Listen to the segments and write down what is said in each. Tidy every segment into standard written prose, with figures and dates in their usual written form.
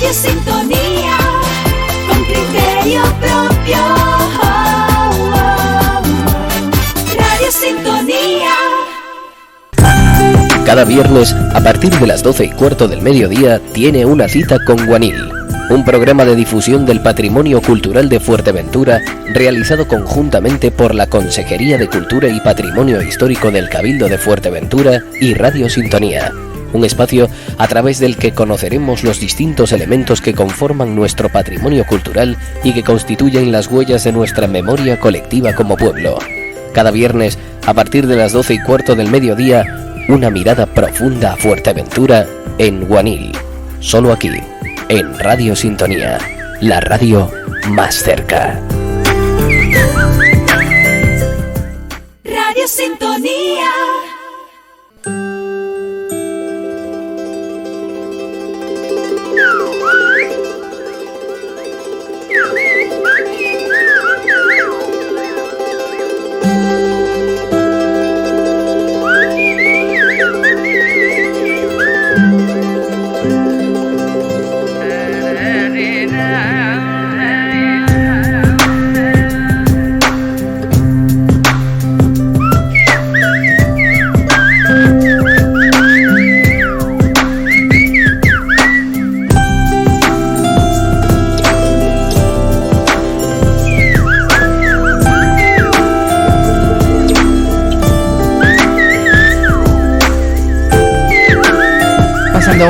Radio Sintonía, con criterio propio. Radio Sintonía. Cada viernes, a partir de las 12:15 del mediodía, tiene una cita con Guanil, un programa de difusión del patrimonio cultural de Fuerteventura, realizado conjuntamente por la Consejería de Cultura y Patrimonio Histórico del Cabildo de Fuerteventura y Radio Sintonía. Un espacio a través del que conoceremos los distintos elementos que conforman nuestro patrimonio cultural y que constituyen las huellas de nuestra memoria colectiva como pueblo. Cada viernes, a partir de las 12:15 del mediodía, una mirada profunda a Fuerteventura en Guanil. Solo aquí, en Radio Sintonía, la radio más cerca. Radio Sintonía.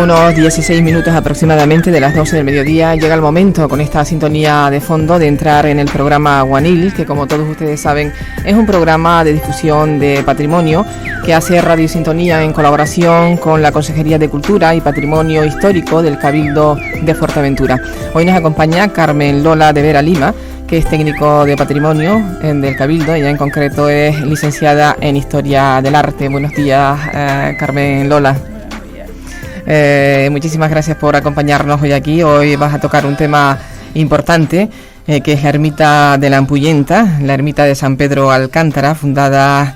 Unos 16 minutos aproximadamente de las 12 del mediodía, llega el momento, con esta sintonía de fondo, de entrar en el programa Guanil, que como todos ustedes saben es un programa de difusión de patrimonio que hace Radio Sintonía en colaboración con la Consejería de Cultura y Patrimonio Histórico del Cabildo de Fuerteventura. Hoy nos acompaña Carmen Lola de Vera Lima, que es técnico de patrimonio del Cabildo. Ella en concreto es licenciada en Historia del Arte. Buenos días, Carmen Lola. Muchísimas gracias por acompañarnos hoy aquí. Hoy vas a tocar un tema importante, que es la ermita de la Ampuyenta, la ermita de San Pedro Alcántara, fundada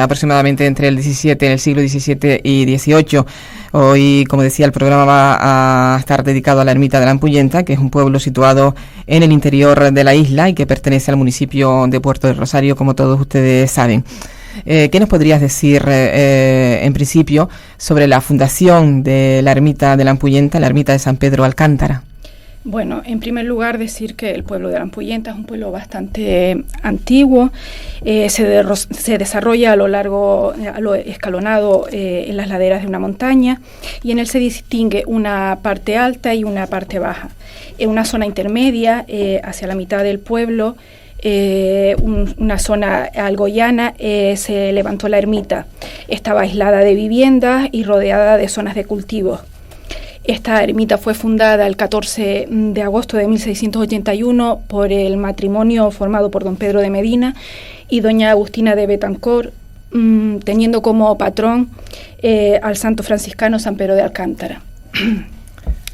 aproximadamente entre el siglo XVII y XVIII. Hoy, como decía, el programa va a estar dedicado a la ermita de la Ampuyenta, que es un pueblo situado en el interior de la isla y que pertenece al municipio de Puerto del Rosario, como todos ustedes saben. ¿Qué nos podrías decir en principio sobre la fundación de la ermita de la Ampuyenta, la ermita de San Pedro Alcántara? Bueno, en primer lugar decir que el pueblo de la Ampuyenta es un pueblo bastante antiguo, se desarrolla a lo escalonado en las laderas de una montaña, y en él se distingue una parte alta y una parte baja. En una zona intermedia, hacia la mitad del pueblo, una zona algo llana, se levantó la ermita. Estaba aislada de viviendas y rodeada de zonas de cultivos. Esta ermita fue fundada el 14 de agosto de 1681 por el matrimonio formado por don Pedro de Medina y doña Agustina de Betancourt, teniendo como patrón al santo franciscano San Pedro de Alcántara.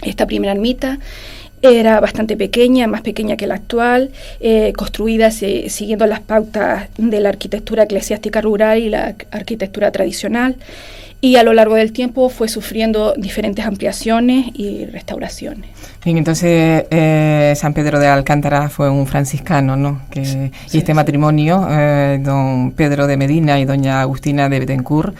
Esta primera ermita era bastante pequeña, más pequeña que la actual, construida siguiendo las pautas de la arquitectura eclesiástica rural y la arquitectura tradicional, y a lo largo del tiempo fue sufriendo diferentes ampliaciones y restauraciones. Bien, entonces San Pedro de Alcántara fue un franciscano, ¿no? Sí, y este matrimonio, don Pedro de Medina y doña Agustina de Betancourt,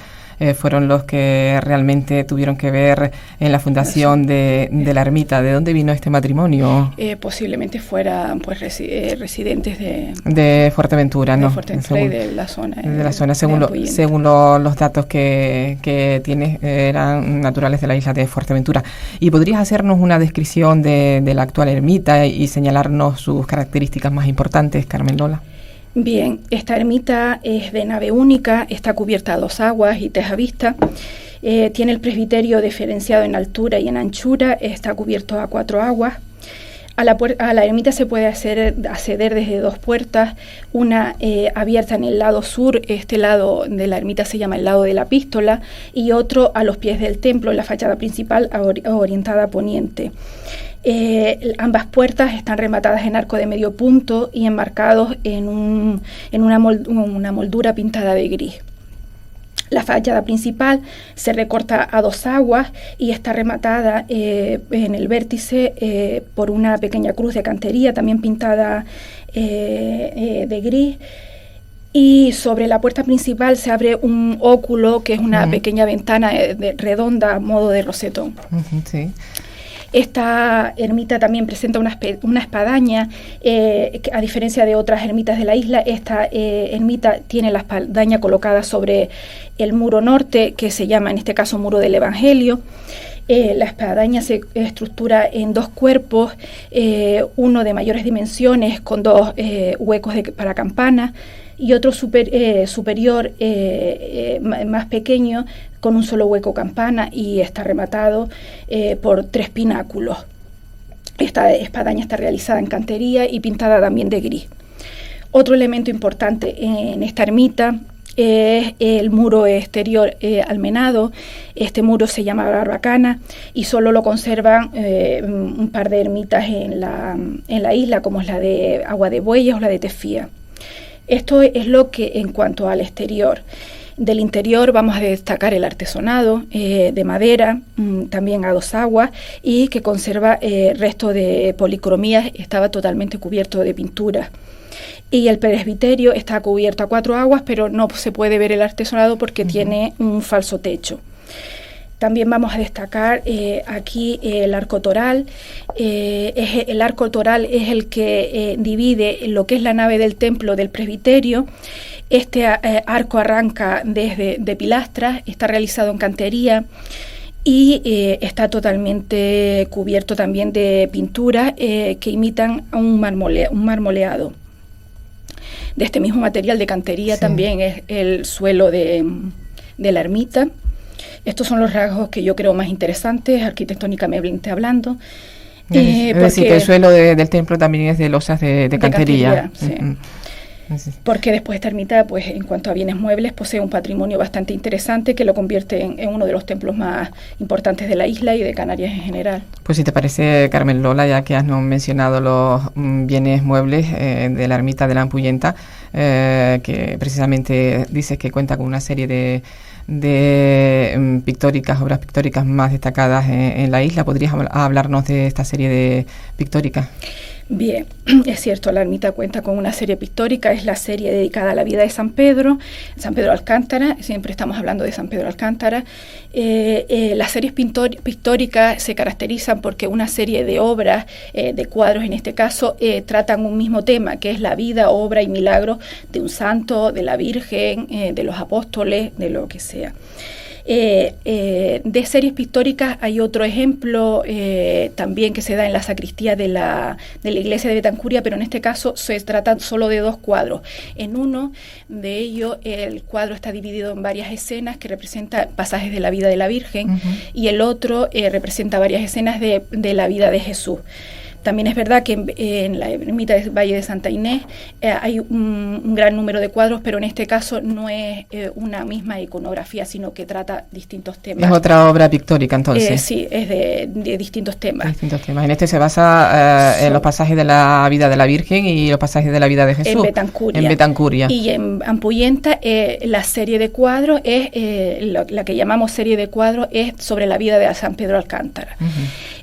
fueron los que realmente tuvieron que ver en la fundación de la ermita. ¿De dónde vino este matrimonio? Posiblemente fueran pues residentes de Fuerteventura, ¿no? De Fuerteventura y de la zona. De la zona, según los datos que tienes, eran naturales de la isla de Fuerteventura. ¿Y podrías hacernos una descripción de la actual ermita y señalarnos sus características más importantes, Carmen Lola? Bien, esta ermita es de nave única, está cubierta a 2 aguas y teja vista, tiene el presbiterio diferenciado en altura y en anchura, está cubierto a 4 aguas. A la ermita se puede acceder desde 2 puertas, una abierta en el lado sur, este lado de la ermita se llama el lado de la Epístola, y otro a los pies del templo, la fachada principal orientada a poniente. Ambas puertas están rematadas en arco de medio punto y enmarcados en una moldura pintada de gris. La fachada principal se recorta a 2 aguas y está rematada en el vértice por una pequeña cruz de cantería, también pintada de gris. Y sobre la puerta principal se abre un óculo, que es una pequeña ventana redonda a modo de rosetón. Sí. Esta ermita también presenta una espadaña, a diferencia de otras ermitas de la isla. Esta ermita tiene la espadaña colocada sobre el muro norte, que se llama en este caso Muro del Evangelio. La espadaña se estructura en 2 cuerpos, uno de mayores dimensiones con 2 huecos para campana, y otro superior más pequeño con un solo hueco campana, y está rematado por 3 pináculos. Esta espadaña está realizada en cantería y pintada también de gris. Otro elemento importante en esta ermita es el muro exterior almenado. Este muro se llama barbacana y solo lo conservan un par de ermitas en la isla, como es la de Agua de Bueyes o la de Tefía. Esto es lo que en cuanto al exterior. Del interior vamos a destacar el artesonado de madera, también a 2 aguas, y que conserva resto de policromías. Estaba totalmente cubierto de pintura. Y el presbiterio está cubierto a 4 aguas, pero no se puede ver el artesonado porque tiene un falso techo. También vamos a destacar aquí el arco toral. El arco toral es el que divide lo que es la nave del templo del presbiterio. Este arco arranca de pilastras, está realizado en cantería y está totalmente cubierto también de pinturas que imitan a un marmoleado. De este mismo material de cantería también es el suelo de la ermita. Estos son los rasgos que yo creo más interesantes, arquitectónicamente hablando. Es decir, que el suelo del templo también es de losas de cantería. Sí. Porque después esta ermita, pues en cuanto a bienes muebles, posee un patrimonio bastante interesante que lo convierte en uno de los templos más importantes de la isla y de Canarias en general. Pues si te parece, Carmen Lola, ya que has mencionado los bienes muebles de la ermita de la Ampuyenta, que precisamente dices que cuenta con una serie de obras pictóricas más destacadas en la isla. ¿Podrías hablarnos de esta serie de pictóricas? Bien, es cierto, la ermita cuenta con una serie pictórica, es la serie dedicada a la vida de San Pedro Alcántara, siempre estamos hablando de San Pedro Alcántara. Las series pictóricas se caracterizan porque una serie de obras, de cuadros en este caso, tratan un mismo tema, que es la vida, obra y milagro de un santo, de la Virgen, de los apóstoles, de lo que sea. De series pictóricas hay otro ejemplo también que se da en la sacristía de la iglesia de Betancuria, pero en este caso se trata solo de 2 cuadros. En uno de ellos el cuadro está dividido en varias escenas que representan pasajes de la vida de la Virgen, y el otro representa varias escenas de la vida de Jesús. También es verdad que en la ermita del Valle de Santa Inés hay un gran número de cuadros, pero en este caso no es una misma iconografía, sino que trata distintos temas. ¿Es otra obra pictórica entonces? Sí, es de distintos temas. En este se basa en los pasajes de la vida de la Virgen y los pasajes de la vida de Jesús. En Betancuria. Y en Ampuyenta la serie de cuadros es, la que llamamos serie de cuadros, es sobre la vida de San Pedro Alcántara.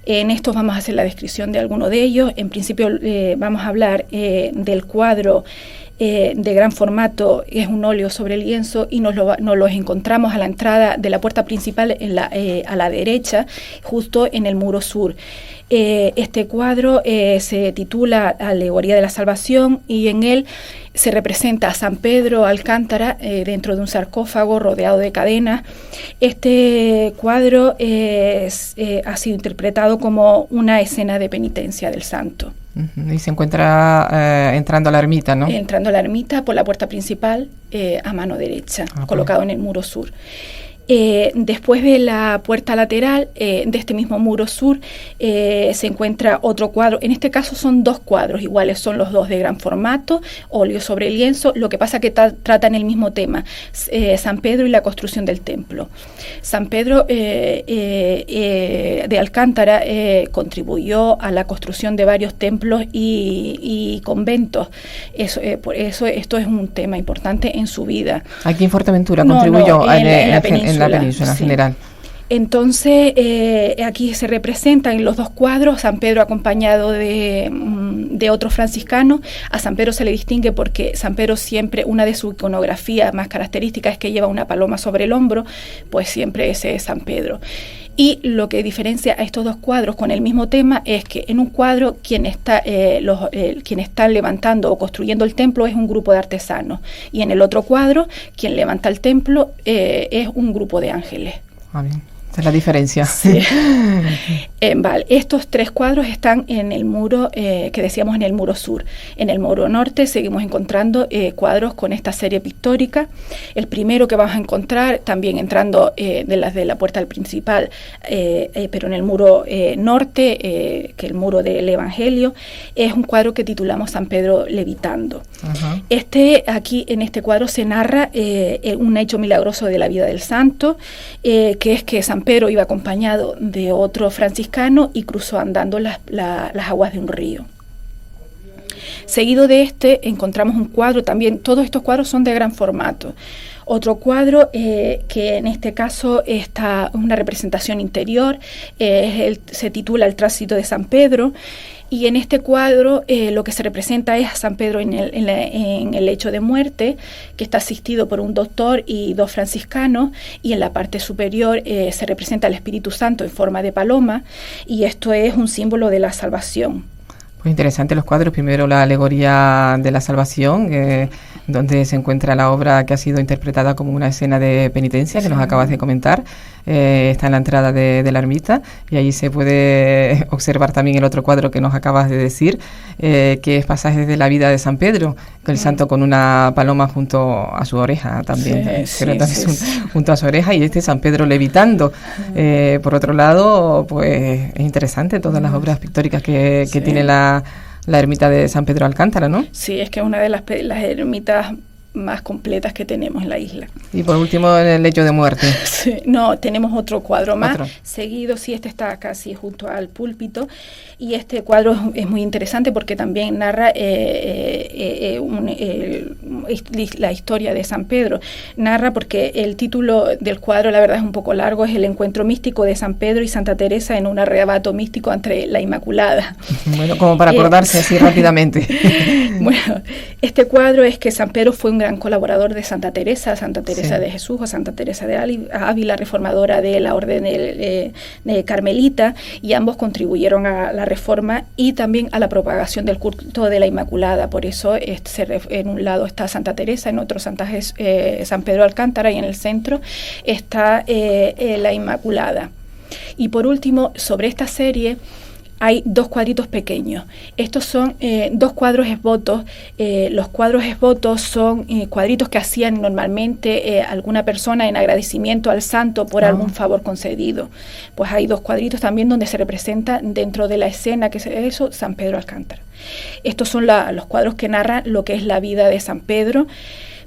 En estos vamos a hacer la descripción de algunos de ellos. En principio vamos a hablar del cuadro de gran formato, es un óleo sobre lienzo, y nos los encontramos a la entrada de la puerta principal a la derecha, justo en el muro sur. Este cuadro se titula Alegoría de la Salvación, y en él se representa a San Pedro Alcántara dentro de un sarcófago rodeado de cadenas. Este cuadro ha sido interpretado como una escena de penitencia del santo. Y se encuentra entrando a la ermita, ¿no? Entrando a la ermita por la puerta principal a mano derecha, colocado en el muro sur. Después de la puerta lateral de este mismo muro sur se encuentra otro cuadro. En este caso son 2 cuadros iguales, son los 2 de gran formato, óleo sobre lienzo. Lo que pasa que tratan el mismo tema, San Pedro y la construcción del templo. San Pedro de Alcántara contribuyó a la construcción de varios templos y conventos. Por eso esto es un tema importante en su vida. Aquí en Fuerteventura contribuyó en la península en sí. general. Entonces, aquí se representan en los 2 cuadros San Pedro acompañado de otros franciscanos. A San Pedro se le distingue porque San Pedro siempre, una de sus iconografías más características es que lleva una paloma sobre el hombro, pues siempre ese es San Pedro. Y lo que diferencia a estos 2 cuadros con el mismo tema es que en un cuadro quien está levantando o construyendo el templo es un grupo de artesanos, y en el otro cuadro quien levanta el templo es un grupo de ángeles. Ah, bien. Esa es la diferencia. Sí. Vale. Estos 3 cuadros están en el muro que decíamos en el muro sur. En el muro norte seguimos encontrando cuadros con esta serie pictórica. El primero que vamos a encontrar, también entrando de la puerta principal, pero en el muro norte, que el muro del Evangelio, es un cuadro que titulamos San Pedro levitando. Ajá. Aquí en este cuadro se narra un hecho milagroso de la vida del santo, que es que San Pedro iba acompañado de otro franciscano y cruzó andando las aguas de un río. Seguido de encontramos un cuadro también. Todos estos cuadros son de gran formato. Otro cuadro que en este caso está una representación interior, se titula El tránsito de San Pedro. Y en este cuadro lo que se representa es a San Pedro en el lecho de muerte, que está asistido por un doctor y 2 franciscanos, y en la parte superior se representa al Espíritu Santo en forma de paloma, y esto es un símbolo de la salvación. Pues interesante los cuadros. Primero la alegoría de la salvación, donde se encuentra la obra que ha sido interpretada como una escena de penitencia, que nos acabas de comentar. Está en la entrada de la ermita, y allí se puede observar también el otro cuadro que nos acabas de decir, que es Pasajes de la vida de San Pedro, con el santo con una paloma junto a su oreja también, junto a su oreja, y San Pedro levitando. Por otro lado, pues es interesante todas las obras pictóricas que tiene la ermita de San Pedro Alcántara, ¿no? Sí, es que es una de las ermitas más completas que tenemos en la isla. Y por último, en el lecho de muerte. Sí, no, tenemos otro cuadro más. ¿Otro? Seguido, sí, este está casi junto al púlpito, y este cuadro es muy interesante porque también narra la historia de San Pedro. Narra porque el título del cuadro, la verdad, es un poco largo, es El encuentro místico de San Pedro y Santa Teresa en un arrebato místico entre la Inmaculada. Bueno, como para acordarse así rápidamente. Bueno, este cuadro es que San Pedro fue un gran colaborador de Santa Teresa de Jesús, o Santa Teresa de Ávila, reformadora de la orden de Carmelita, y ambos contribuyeron a la reforma y también a la propagación del culto de la Inmaculada. Por eso en un lado está Santa Teresa, en otro San Pedro Alcántara, y en el centro está la Inmaculada. Y por último, sobre esta serie hay 2 cuadritos pequeños. Estos son 2 cuadros esbotos. Los cuadros esbotos son cuadritos que hacían normalmente alguna persona en agradecimiento al santo por algún favor concedido. Pues hay 2 cuadritos también donde se representa dentro de la escena que es eso, San Pedro Alcántara. Estos son los cuadros que narran lo que es la vida de San Pedro.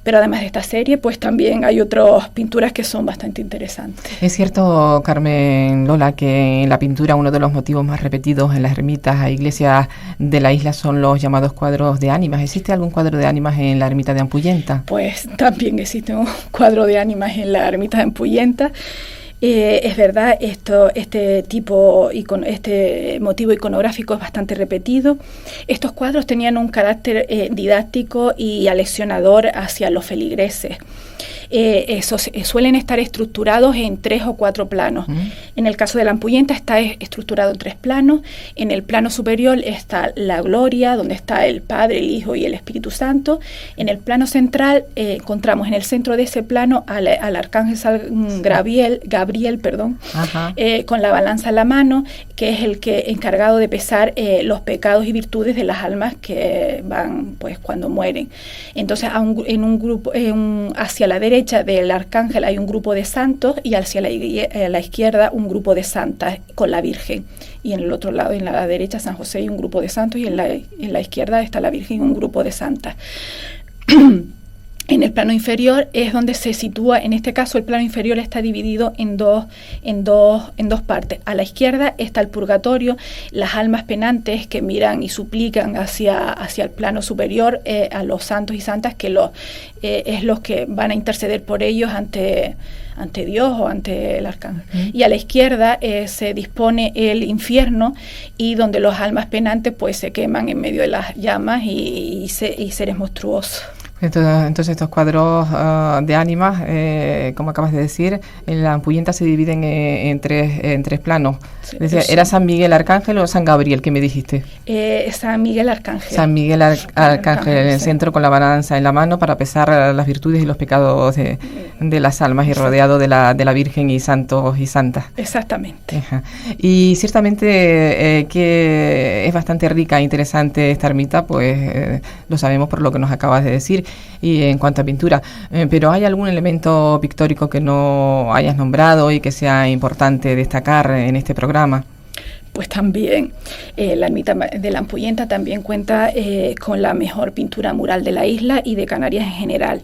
Pero además de esta serie, pues también hay otras pinturas que son bastante interesantes. Es cierto, Carmen Lola, que en la pintura uno de los motivos más repetidos en las ermitas e iglesias de la isla son los llamados cuadros de ánimas. ¿Existe algún cuadro de ánimas en la ermita de Ampuyenta? Pues también existe un cuadro de ánimas en la ermita de Ampuyenta. Es verdad, este motivo iconográfico es bastante repetido. Estos cuadros tenían un carácter didáctico y aleccionador hacia los feligreses. Suelen estar estructurados en 3 o 4 planos. En el caso de la Ampuyenta está estructurado en 3 planos. En el plano superior está la gloria, donde está el Padre, el Hijo y el Espíritu Santo. En el plano central encontramos en el centro de ese plano al arcángel Gabriel, con la balanza en la mano, que es el que encargado de pesar los pecados y virtudes de las almas que van, pues, cuando mueren. Entonces, en un grupo hacia la derecha derecha del arcángel hay un grupo de santos y hacia la izquierda un grupo de santas con la Virgen. Y en el otro lado, en la derecha, San José y un grupo de santos, y en la izquierda está la Virgen y un grupo de santas. En el plano inferior es donde se sitúa, en este caso el plano inferior está dividido en dos partes. A la izquierda está el purgatorio, las almas penantes que miran y suplican hacia el plano superior, a los santos y santas, que es los que van a interceder por ellos ante Dios o ante el arcángel. Y a la izquierda se dispone el infierno, y donde los almas penantes pues se queman en medio de las llamas y seres monstruosos. Entonces estos cuadros de ánimas, como acabas de decir, en la Ampuyenta se dividen en tres planos. Sí, ¿era San Miguel Arcángel o San Gabriel que me dijiste? San Miguel Arcángel. San Miguel Arcángel en el centro, con la balanza en la mano para pesar las virtudes y los pecados de las almas, y rodeado de la Virgen y santos y santas. Exactamente. Ajá. Y ciertamente que es bastante rica e interesante esta ermita, pues lo sabemos por lo que nos acabas de decir. Y en cuanto a pintura, pero ¿hay algún elemento pictórico que no hayas nombrado y que sea importante destacar en este programa? Pues también la ermita de la Ampuyenta también cuenta con la mejor pintura mural de la isla y de Canarias en general.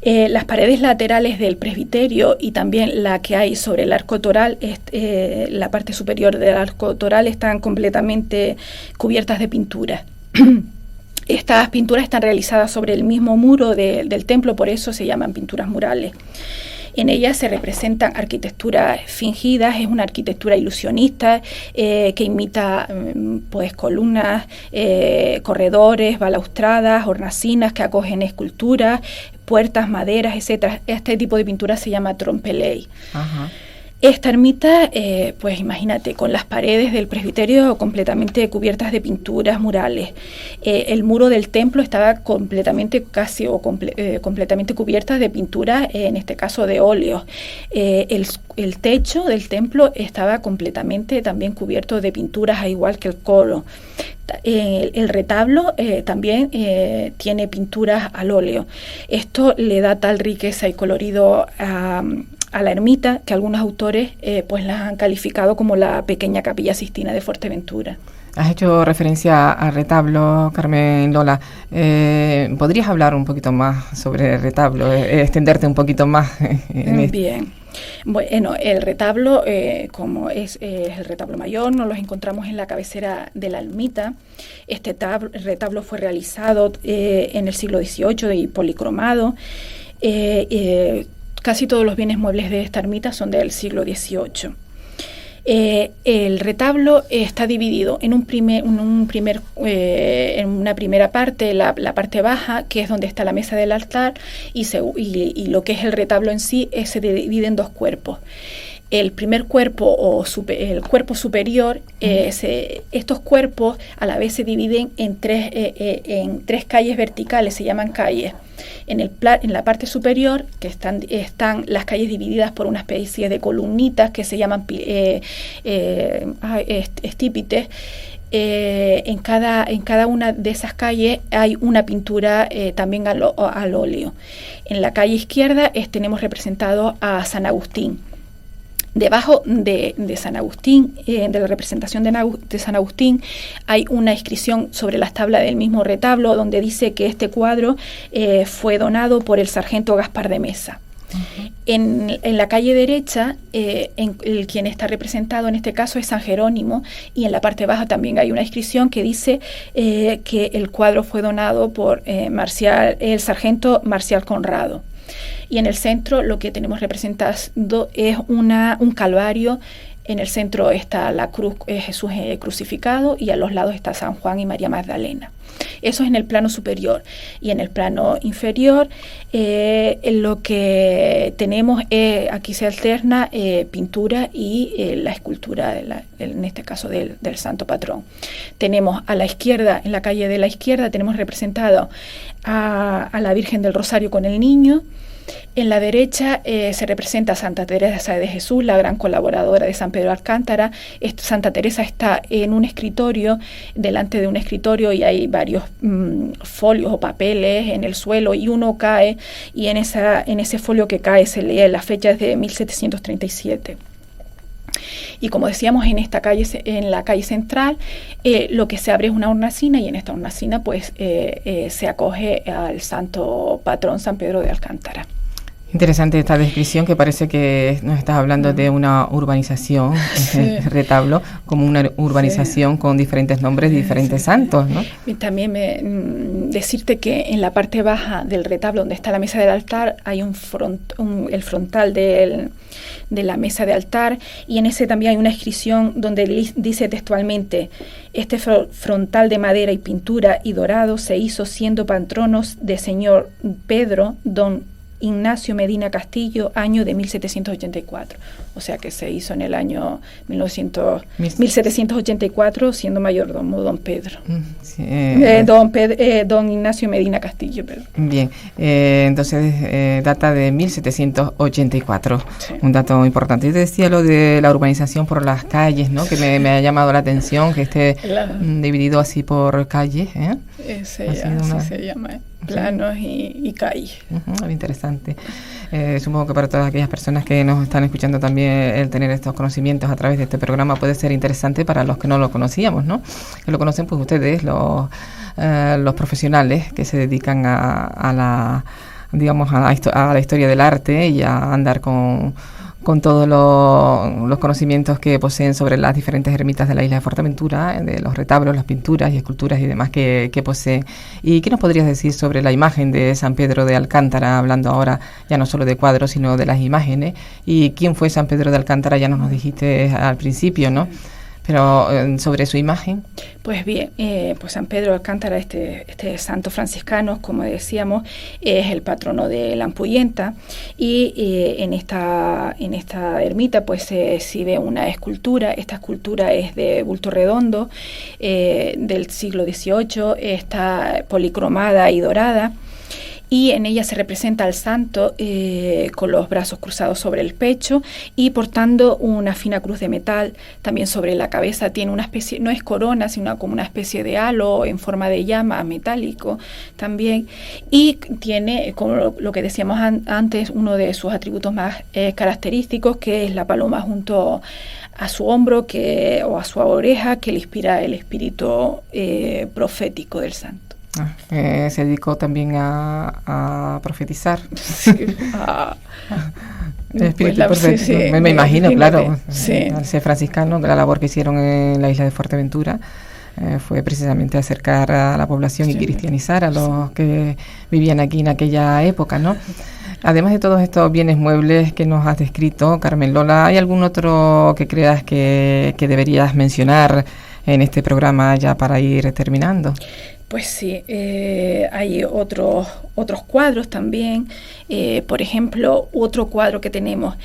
Las paredes laterales del presbiterio y también la que hay sobre el arco toral, la parte superior del arco toral, están completamente cubiertas de pintura. Estas pinturas están realizadas sobre el mismo muro del templo, por eso se llaman pinturas murales. En ellas se representan arquitecturas fingidas, es una arquitectura ilusionista que imita pues columnas, corredores, balaustradas, hornacinas que acogen esculturas, puertas, maderas, etcétera. Este tipo de pintura se llama trompeley. Ajá. Esta ermita, pues imagínate, con las paredes del presbiterio completamente cubiertas de pinturas murales. El muro del templo estaba completamente completamente cubierta de pinturas, en este caso de óleos. El techo del templo estaba completamente también cubierto de pinturas, al igual que el coro. El retablo también tiene pinturas al óleo. Esto le da tal riqueza y colorido a la ermita que algunos autores pues la han calificado como la pequeña Capilla Sixtina de Fuerteventura. Has hecho referencia al retablo, Carmen Lola. ¿Podrías hablar un poquito más sobre el retablo, extenderte un poquito más en Bien. Bueno, el retablo, como es el retablo mayor, nos los encontramos en la cabecera de la ermita. Este retablo fue realizado en el siglo XVIII y policromado. Casi todos los bienes muebles de esta ermita son del siglo XVIII. El retablo está dividido en una primera parte, la parte baja, que es donde está la mesa del altar, y lo que es el retablo en sí se divide en dos cuerpos. El primer cuerpo el cuerpo superior, estos cuerpos a la vez se dividen en tres calles verticales, se llaman calles. En la parte superior, que están las calles divididas por una especie de columnitas que se llaman estípites. En cada una de esas calles hay una pintura también al óleo. En la calle izquierda tenemos representado a San Agustín. Debajo de San Agustín, de la representación de San Agustín, hay una inscripción sobre las tablas del mismo retablo donde dice que este cuadro fue donado por el sargento Gaspar de Mesa. Uh-huh. En la calle derecha, quien está representado en este caso es San Jerónimo, y en la parte baja también hay una inscripción que dice que el cuadro fue donado por el sargento Marcial Conrado. Y en el centro lo que tenemos representado es un calvario. En el centro está la cruz, Jesús crucificado, y a los lados está San Juan y María Magdalena. Eso es en el plano superior. Y en el plano inferior lo que tenemos aquí se alterna pintura y la escultura, en este caso del santo patrón. Tenemos a la izquierda, en la calle de la izquierda, tenemos representado a la Virgen del Rosario con el niño. En la derecha se representa a Santa Teresa de Jesús, la gran colaboradora de San Pedro de Alcántara. Santa Teresa está en un escritorio, delante de un escritorio, y hay varios folios o papeles en el suelo, y uno cae, y en ese folio que cae se lee la fecha de 1737. Y como decíamos, en la calle central, lo que se abre es una hornacina, y en esta hornacina pues se acoge al santo patrón San Pedro de Alcántara. Interesante esta descripción, que parece que nos estás hablando de una urbanización, retablo, como una urbanización con diferentes nombres, diferentes santos, ¿no? Y también decirte que en la parte baja del retablo, donde está la mesa del altar, hay el frontal de la mesa de altar, y en ese también hay una inscripción donde dice textualmente: este frontal de madera y pintura y dorado se hizo siendo patronos de señor Pedro, don Ignacio Medina Castillo, año de 1784. O sea que se hizo en el año 1784, siendo mayordomo don Pedro. Sí, don Ignacio Medina Castillo, perdón. Bien, entonces data de 1784, sí. Un dato importante. Yo te decía lo de la urbanización por las calles, ¿no? Que me ha llamado la atención, que esté dividido así por calles, ¿eh? Se llama, planos y calles. Interesante. Supongo que para todas aquellas personas que nos están escuchando también, el tener estos conocimientos a través de este programa puede ser interesante para los que no lo conocíamos, ¿no? Que lo conocen pues ustedes, los profesionales que se dedican a la historia del arte y a andar con todos los conocimientos que poseen sobre las diferentes ermitas de la isla de Fuerteventura, de los retablos, las pinturas y esculturas y demás que posee. ¿Y qué nos podrías decir sobre la imagen de San Pedro de Alcántara, hablando ahora ya no solo de cuadros, sino de las imágenes? ¿Y quién fue San Pedro de Alcántara? Ya nos dijiste al principio, ¿no? Pero sobre su imagen. Pues bien, pues San Pedro de Alcántara, este santo franciscano, como decíamos, es el patrono de la Ampuyenta, y en esta ermita pues se exhibe una escultura. Esta escultura es de bulto redondo, del siglo XVIII, está policromada y dorada, y en ella se representa al santo con los brazos cruzados sobre el pecho y portando una fina cruz de metal. También sobre la cabeza tiene una especie, no es corona, sino como una especie de halo en forma de llama, metálico también, y tiene, como lo que decíamos antes, uno de sus atributos más característicos, que es la paloma junto a su hombro o a su oreja, que le inspira el espíritu profético del santo. Se dedicó también a profetizar. Sí, el espíritu pues profético. Sí, me imagino, claro. Sí. Al ser franciscano, la labor que hicieron en la isla de Fuerteventura fue precisamente acercar a la población y cristianizar a los que vivían aquí en aquella época, ¿no? Además de todos estos bienes muebles que nos has descrito, Carmen Lola, ¿hay algún otro que creas que deberías mencionar en este programa ya para ir terminando? Pues sí, hay otros cuadros también. Por ejemplo, otro cuadro que tenemos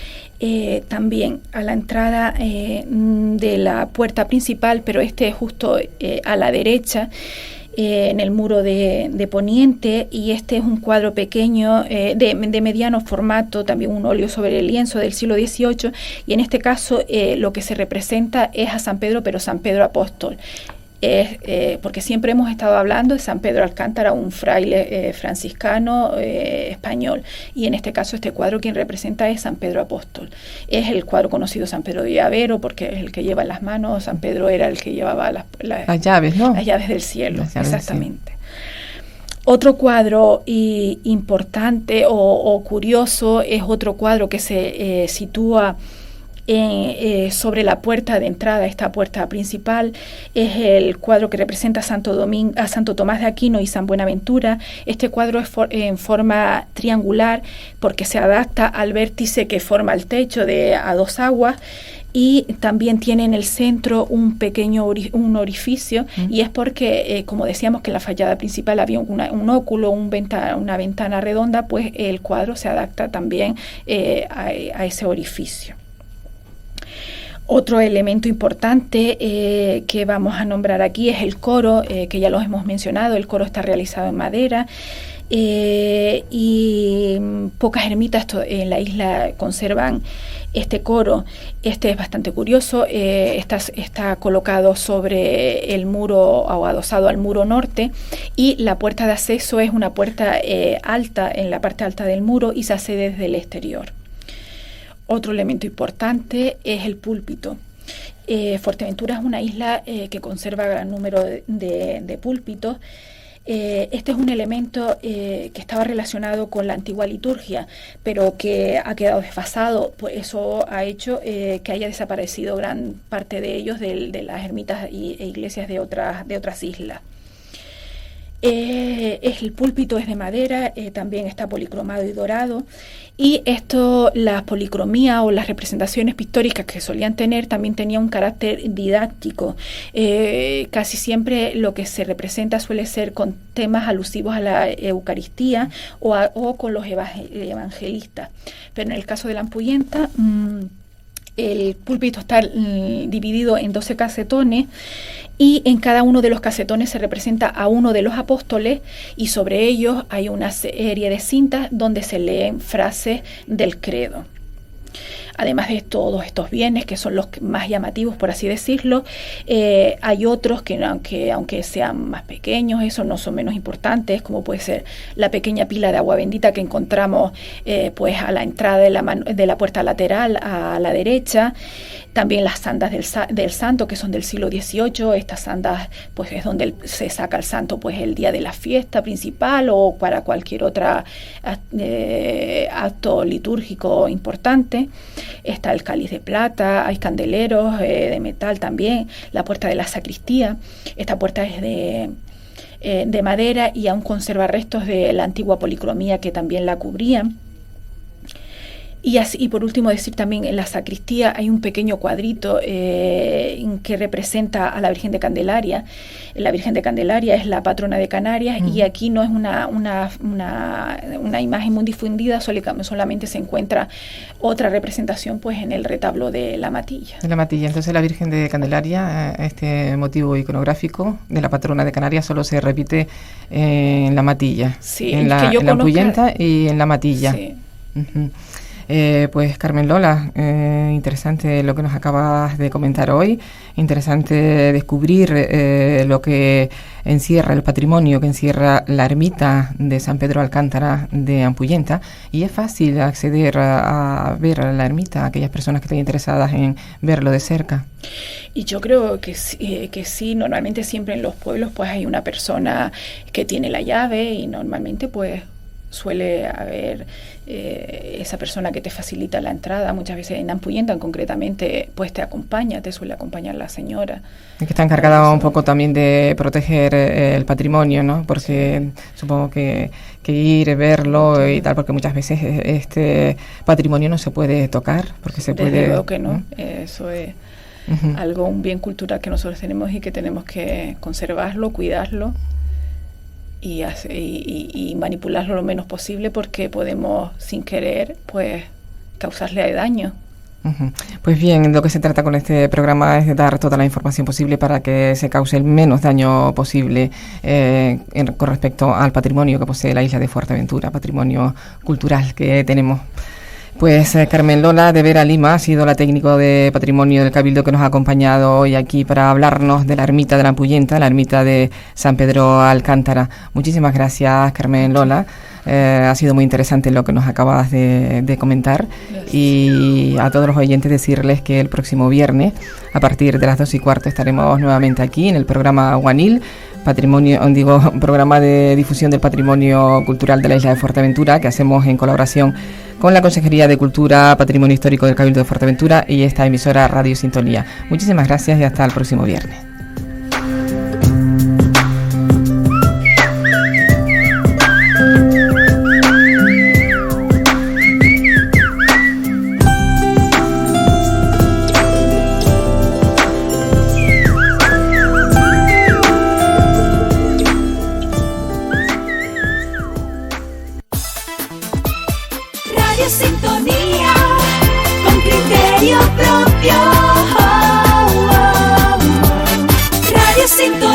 también a la entrada de la puerta principal, pero este es justo a la derecha, en el muro de poniente, y este es un cuadro pequeño de mediano formato, también un óleo sobre el lienzo del siglo XVIII, y en este caso lo que se representa es a San Pedro, pero San Pedro Apóstol. Porque siempre hemos estado hablando de San Pedro Alcántara, un fraile franciscano español, y en este caso este cuadro quien representa es San Pedro Apóstol. Es el cuadro conocido San Pedro de Llavero, porque es el que lleva en las manos. San Pedro era el que llevaba las llaves, ¿no? Las llaves del cielo, exactamente. Otro cuadro importante o curioso es otro cuadro que se sitúa sobre la puerta de entrada, esta puerta principal. Es el cuadro que representa a Santo Tomás de Aquino y San Buenaventura. Este cuadro es en forma triangular porque se adapta al vértice que forma el techo a dos aguas, y también tiene en el centro un pequeño un orificio, y es porque, como decíamos, que en la fachada principal había un óculo, una ventana redonda, pues el cuadro se adapta también a ese orificio. Otro elemento importante que vamos a nombrar aquí es el coro, que ya lo hemos mencionado. El coro está realizado en madera y pocas ermitas en la isla conservan este coro. Este es bastante curioso, está colocado sobre el muro o adosado al muro norte, y la puerta de acceso es una puerta alta, en la parte alta del muro, y se hace desde el exterior. Otro elemento importante es el púlpito. Fuerteventura es una isla que conserva gran número de púlpitos. Este es un elemento que estaba relacionado con la antigua liturgia, pero que ha quedado desfasado. Pues eso ha hecho que haya desaparecido gran parte de ellos de las ermitas e iglesias de otras islas. El púlpito es de madera, también está policromado y dorado, y las policromías o las representaciones pictóricas que solían tener también tenían un carácter didáctico. Casi siempre lo que se representa suele ser con temas alusivos a la Eucaristía o con los evangelistas, pero en el caso de la Ampuyenta, el púlpito está dividido en 12 casetones, y en cada uno de los casetones se representa a uno de los apóstoles, y sobre ellos hay una serie de cintas donde se leen frases del credo. Además de todos estos bienes, que son los más llamativos, por así decirlo, hay otros que aunque sean más pequeños, esos no son menos importantes, como puede ser la pequeña pila de agua bendita que encontramos pues a la entrada de la puerta lateral a la derecha. También las sandas del santo, que son del siglo XVIII. Estas sandas pues es donde se saca el santo pues el día de la fiesta principal o para cualquier otro acto litúrgico importante. Está el cáliz de plata, hay candeleros de metal también, la puerta de la sacristía. Esta puerta es de madera y aún conserva restos de la antigua policromía que también la cubrían. Y por último decir también, en la sacristía hay un pequeño cuadrito que representa a la Virgen de Candelaria. La Virgen de Candelaria es la patrona de Canarias, y aquí no es una imagen muy difundida, solamente se encuentra otra representación pues en el retablo de la Matilla. De la Matilla. Entonces la Virgen de Candelaria, este motivo iconográfico de la patrona de Canarias solo se repite en la Matilla, sí, en la Ampuyenta y en la Matilla. Sí. Uh-huh. Pues Carmen Lola, interesante lo que nos acabas de comentar hoy, interesante descubrir lo que encierra el patrimonio que encierra la ermita de San Pedro Alcántara de Ampuyenta, y es fácil acceder a ver la ermita a aquellas personas que estén interesadas en verlo de cerca. Y yo creo que sí, normalmente siempre en los pueblos pues hay una persona que tiene la llave, y normalmente pues suele haber esa persona que te facilita la entrada. Muchas veces en Ampuyenta concretamente pues te suele acompañar la señora. Es que está encargada un poco también de proteger el patrimonio, ¿no? Porque supongo que ir, verlo y tal, porque muchas veces este patrimonio no se puede tocar, porque se puede... Desde luego que no, eso es algo, un bien cultural que nosotros tenemos y que tenemos que conservarlo, cuidarlo y manipularlo lo menos posible, porque podemos sin querer pues causarle daño. Pues bien, lo que se trata con este programa es de dar toda la información posible para que se cause el menos daño posible con respecto al patrimonio que posee la isla de Fuerteventura, patrimonio cultural que tenemos. Pues Carmen Lola de Vera Lima ha sido la técnico de patrimonio del Cabildo que nos ha acompañado hoy aquí para hablarnos de la ermita de la Ampuyenta, la ermita de San Pedro Alcántara. Muchísimas gracias, Carmen Lola. Ha sido muy interesante lo que nos acabas de comentar. Gracias. Y a todos los oyentes decirles que el próximo viernes, a partir de las 2:15, estaremos nuevamente aquí en el programa Guanil, programa de difusión del patrimonio cultural de la isla de Fuerteventura, que hacemos en colaboración con la Consejería de Cultura, Patrimonio Histórico del Cabildo de Fuerteventura y esta emisora Radio Sintonía. Muchísimas gracias y hasta el próximo viernes. Radio Sintonía, con criterio propio. Radio Sintonía.